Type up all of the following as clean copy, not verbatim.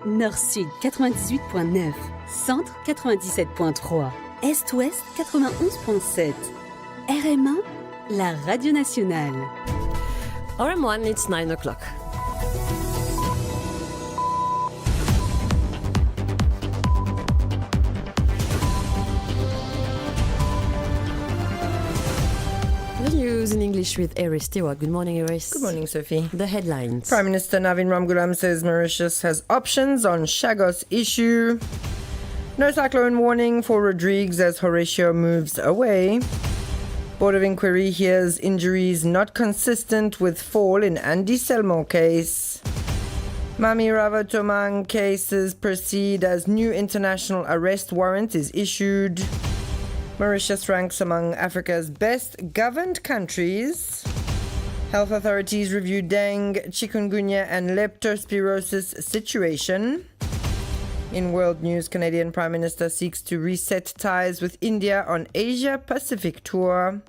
Nord-Sud 98.9, Centre 97.3, Est-Ouest 91.7. RM1, la radio nationale. RM1, it's 9 o'clock. The news in English with Iris Stewart. Good morning, Iris. Good morning, Sophie. The headlines. Prime Minister Navin Ramgoolam says Mauritius has options on Chagos issue. No cyclone warning for Rodrigues as Horatio moves away. Board of Inquiry hears injuries not consistent with fall in Andy Selmo case. Mami Ravatomang cases proceed as new international arrest warrant is issued. Mauritius ranks among Africa's best governed countries. Health authorities review dengue, chikungunya and leptospirosis situation. In world news, Canadian Prime Minister seeks to reset ties with India on Asia-Pacific tour.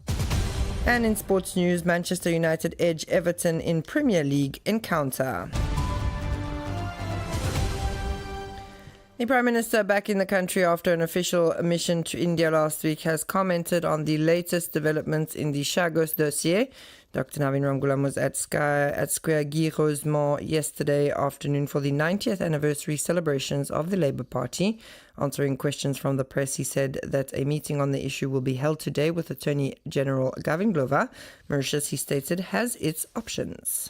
And in sports news, Manchester United edge Everton in Premier League encounter. The Prime Minister, back in the country after an official mission to India last week, has commented on the latest developments in the Chagos dossier. Dr. Navin Ramgoolam was at Square Guy Rosemont yesterday afternoon for the 90th anniversary celebrations of the Labour Party. Answering questions from the press, he said that a meeting on the issue will be held today with Attorney General Gavin Glover. Mauritius, he stated, has its options.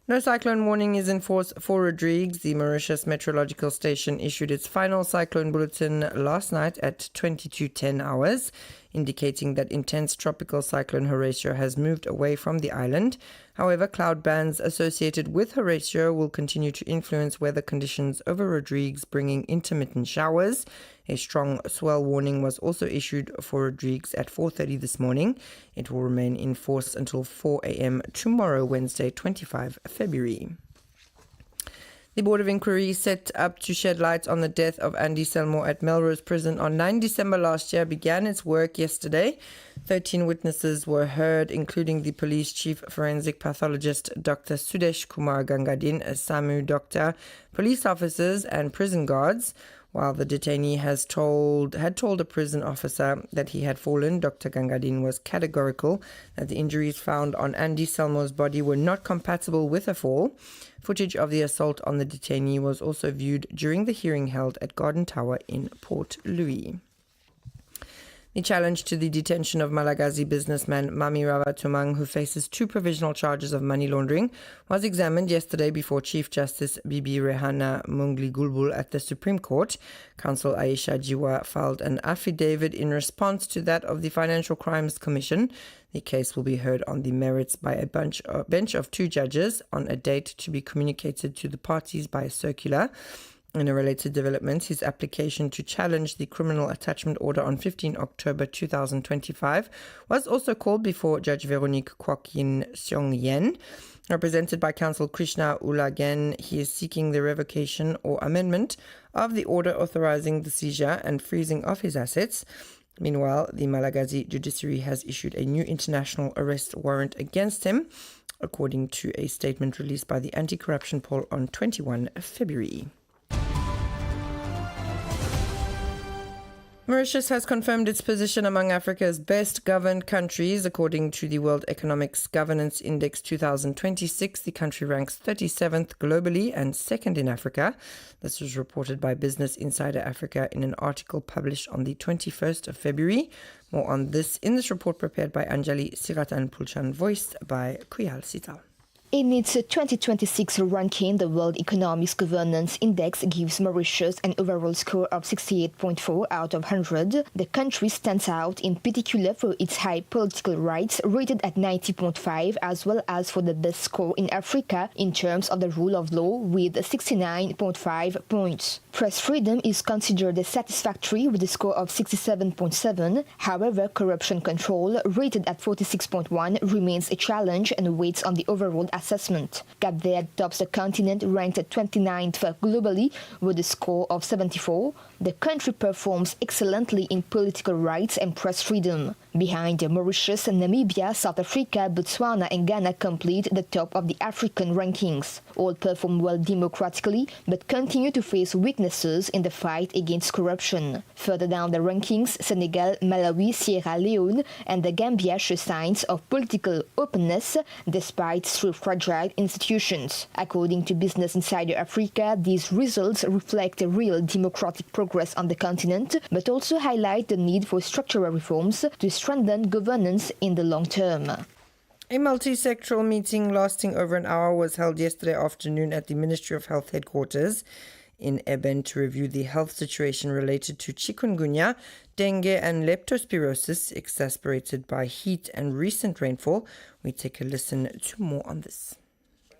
No cyclone warning is in force for Rodrigues. The Mauritius Meteorological Station issued its final cyclone bulletin last night at 22:10 hours, indicating that intense tropical cyclone Horatio has moved away from the island. However, cloud bands associated with Horatio will continue to influence weather conditions over Rodrigues, bringing intermittent showers. A strong swell warning was also issued for Rodrigues at 4:30 this morning. It will remain in force until 4 a.m. tomorrow, Wednesday, 25 February. The Board of Inquiry set up to shed light on the death of Andy Selmo at Melrose Prison on 9 December last year began its work yesterday. 13 witnesses were heard, including the police chief forensic pathologist Dr. Sudesh Kumar Gangadin, a SAMU doctor, police officers and prison guards. While the detainee had told a prison officer that he had fallen, Dr. Gangadin was categorical that the injuries found on Andy Selmo's body were not compatible with a fall. Footage of the assault on the detainee was also viewed during the hearing held at Garden Tower in Port Louis. The challenge to the detention of Malagasy businessman Mami Ravatomang, who faces 2 provisional charges of money laundering, was examined yesterday before Chief Justice Bibi Rehana Mungli Gulbul at the Supreme Court. Counsel Aisha Jiwa filed an affidavit in response to that of the Financial Crimes Commission. The case will be heard on the merits by a bench of 2 judges on a date to be communicated to the parties by a circular. In a related development, his application to challenge the criminal attachment order on 15 October 2025 was also called before Judge Veronique Kwok-Yin Seong-Yen. Represented by counsel Krishna Ulagen, he is seeking the revocation or amendment of the order authorizing the seizure and freezing of his assets. Meanwhile, the Malagasy judiciary has issued a new international arrest warrant against him, according to a statement released by the Anti-Corruption Poll on 21 February. Mauritius has confirmed its position among Africa's best governed countries. According to the World Economic Governance Index 2026, the country ranks 37th globally and 2nd in Africa. This was reported by Business Insider Africa in an article published on the 21st of February. More on this in this report prepared by Anjali Siratan Pulchan, voiced by Kuyal Sita. In its 2026 ranking, the World Economic Governance Index gives Mauritius an overall score of 68.4 out of 100. The country stands out in particular for its high political rights, rated at 90.5, as well as for the best score in Africa in terms of the rule of law, with 69.5 points. Press freedom is considered satisfactory with a score of 67.7. However, corruption control, rated at 46.1, remains a challenge and weighs on the overall assessment. Cape Verde tops the continent, ranked at 29th globally with a score of 74. The country performs excellently in political rights and press freedom. Behind Mauritius, Namibia, South Africa, Botswana and Ghana complete the top of the African rankings. All perform well democratically, but continue to face weaknesses in the fight against corruption. Further down the rankings, Senegal, Malawi, Sierra Leone and the Gambia show signs of political openness despite still fragile institutions. According to Business Insider Africa, these results reflect a real democratic progress on the continent, but also highlight the need for structural reforms to strengthen governance in the long term. A multi-sectoral meeting lasting over an hour was held yesterday afternoon at the Ministry of Health headquarters in Eben to review the health situation related to chikungunya, dengue and leptospirosis exacerbated by heat and recent rainfall. We take a listen to more on this.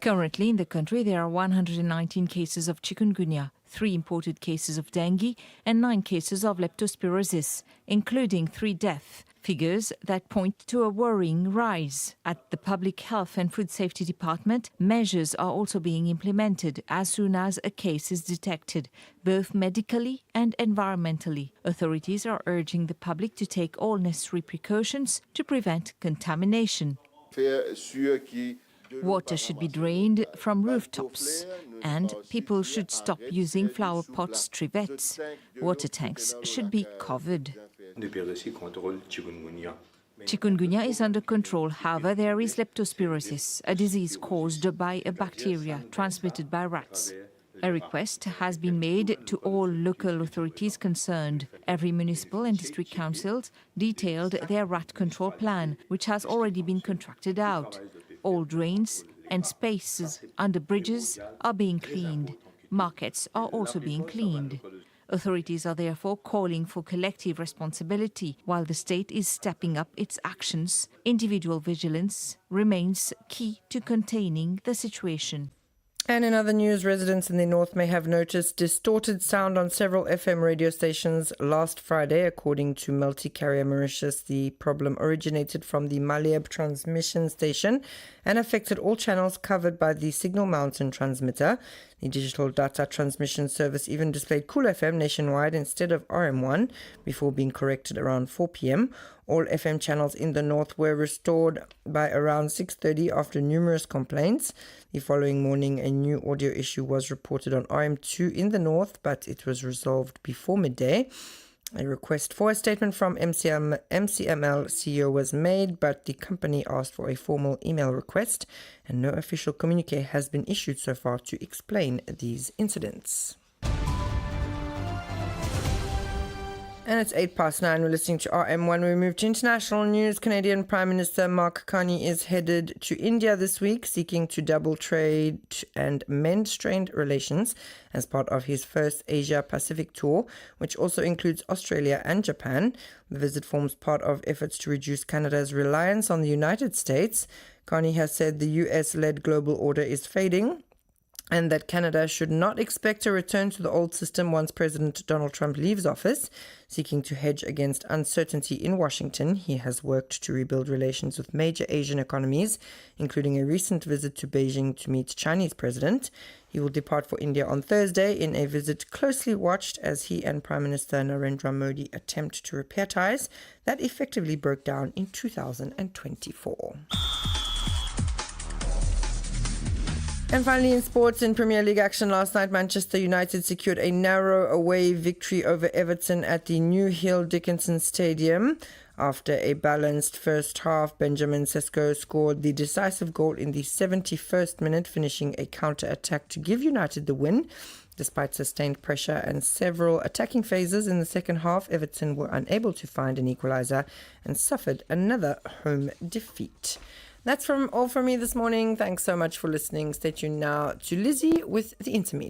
Currently in the country there are 119 cases of chikungunya, 3 imported cases of dengue and 9 cases of leptospirosis, including 3 deaths. Figures that point to a worrying rise. At the Public Health and Food Safety Department, measures are also being implemented as soon as a case is detected, both medically and environmentally. Authorities are urging the public to take all necessary precautions to prevent contamination. Water should be drained from rooftops, and people should stop using flower pots, trivettes. Water tanks should be covered. Chikungunya is under control. However, there is leptospirosis, a disease caused by a bacteria transmitted by rats. A request has been made to all local authorities concerned. Every municipal and district councils detailed their rat control plan, which has already been contracted out. All drains and spaces under bridges are being cleaned. Markets are also being cleaned. Authorities are therefore calling for collective responsibility. While the state is stepping up its actions, individual vigilance remains key to containing the situation. And in other news, residents in the north may have noticed distorted sound on several FM radio stations last Friday. According to Multicarrier Mauritius, the problem originated from the Maleb transmission station and affected all channels covered by the Signal Mountain transmitter. The digital data transmission service even displayed Cool FM nationwide instead of RM1 before being corrected around 4 p.m. All FM channels in the north were restored by around 6:30 after numerous complaints. The following morning, a new audio issue was reported on RM2 in the north, but it was resolved before midday. A request for a statement from MCML CEO was made, but the company asked for a formal email request, and no official communique has been issued so far to explain these incidents. And it's 9:08. We're listening to RM1. We move to international news. Canadian Prime Minister Mark Carney is headed to India this week, seeking to double trade and mend strained relations as part of his first Asia-Pacific tour, which also includes Australia and Japan. The visit forms part of efforts to reduce Canada's reliance on the United States. Carney has said the US-led global order is fading, and that Canada should not expect a return to the old system once President Donald Trump leaves office. Seeking to hedge against uncertainty in Washington, he has worked to rebuild relations with major Asian economies, including a recent visit to Beijing to meet Chinese President. He will depart for India on Thursday in a visit closely watched as he and Prime Minister Narendra Modi attempt to repair ties that effectively broke down in 2024. And finally, in sports, in Premier League action last night, Manchester United secured a narrow away victory over Everton at the New Hill Dickinson Stadium. After a balanced first half, Benjamin Sesko scored the decisive goal in the 71st minute, finishing a counter-attack to give United the win. Despite sustained pressure and several attacking phases in the second half, Everton were unable to find an equaliser and suffered another home defeat. That's all from me this morning. Thanks so much for listening. Stay tuned now to Lizzie with the intermediate.